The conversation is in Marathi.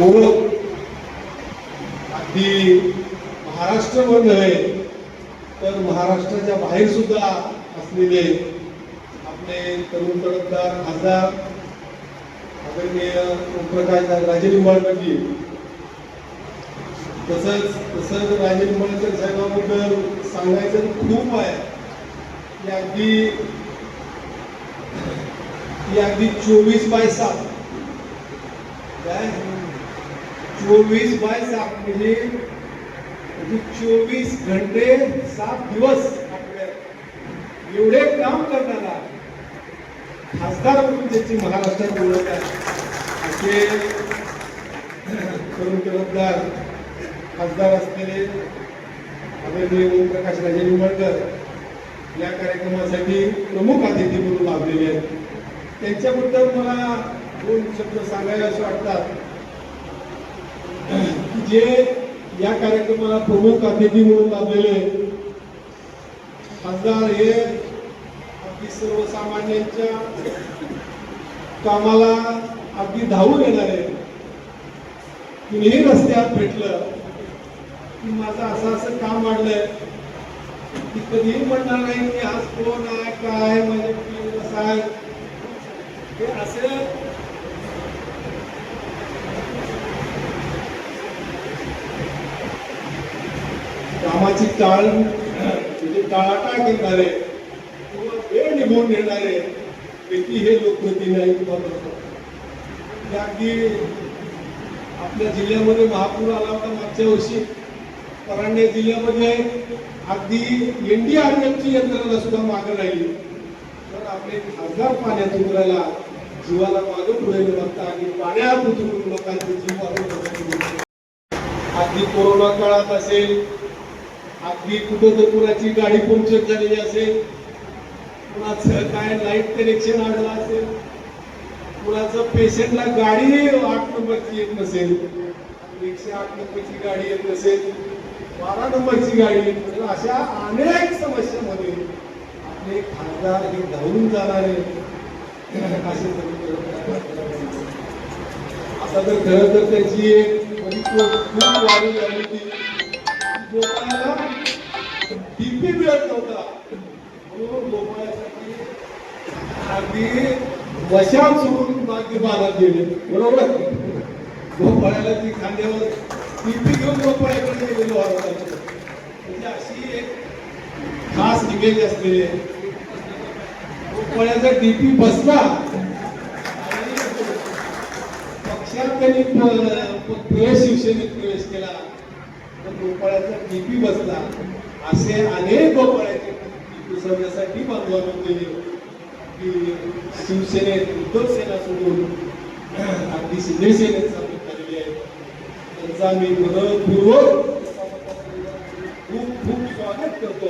ओळख अगदी महाराष्ट्रभर नव्हे तर महाराष्ट्राच्या बाहेर सुद्धा असलेले आपले तरुण तडफदार खासदार आदरणीय ओमप्रकाश राजे निंबाळकरजी, तसंच राजे निंबाळकर साहेबांबद्दल सांगायचं खूप आहे. अगदी 24/7 काय 24/7 म्हणजे 24 घंटे 7 दिवस एवढे काम करणारा खासदार म्हणून ज्याची महाराष्ट्रात ओळख आहे असे तरुण तडफदार खासदार असलेले आदरणीय ओमप्रकाश राजे निंबाळकर या कार्यक्रमासाठी प्रमुख अतिथी म्हणून लाभलेले आहेत. त्यांच्याबद्दल मला 2 शब्द सांगायला असे वाटतात की जे या कार्यक्रमाला प्रमुख अतिथी म्हणून लाभलेले खासदार हे अगदी सर्वसामान्यांच्या कामाला अगदी धावून येणारे. कुणीही रस्त्यात भेटलं की माझं असं काम वाढलंय की कधीही म्हणणार नाही की आज कोण आहे काय म्हणजे कसं आहे हे असे कामाची म्हणजे टाळाटाळ करणारे किंवा वेळ निघून घेणारे व्यक्ती हे लोकप्रतिनिधी अगदी आपल्या जिल्ह्यामध्ये महापूर आला होता मागच्या वर्षी. परांडे जिल्ह्यामध्ये अगदी NDRFची यंत्रणा सुद्धा मागे राहिली. तर आपले खासदार पाण्यात उतरायला जीवाला मागे पुढे बघता आणि पाण्यात उतरून लोकांचे जीव वाचवण्यासाठी अगदी कोरोना काळात असेल, अगदी कुठं तर कुणाची गाडी पंक्चर झालेली असेल, कुणाचं काय लाईट कनेक्शन आढळलं असेल, कुणाचं पेशंटला गाडी 8 नंबरची येत नसेल, 108 नंबरची गाडी येत नसेल, 12 नंबरची गाडी येत नसेल, अशा अनेक समस्यामध्ये आपले खासदार हे धावून जाणारे असे. आता तर खरं तर त्याची एक खूप वाढी झाली होती. गोपाळाला DP मिळत नव्हता म्हणून गोपाळासाठी अगदी वशात सोडून बाकी बालात गेले. बरोबर, गोपाळाला ती खांद्यावर DP घेऊन गोपाळाकडे गेलेलो होता. म्हणजे अशी एक खास इमेज असलेली गोपाळाचा DP बसला आणि पक्षात त्यांनी शिवसेनेत प्रवेश केला तर गोपाळाचा DP बसला. असे अनेक गोपाळाचे पुसवण्यासाठी बांधवांनी केले की शिवसेनेत उद्धव सेना सोडून अगदी शिंदे सेनेत सामील झालेली आहे. त्यांचा मी मनपूर्वक खूप खूप स्वागत करतो.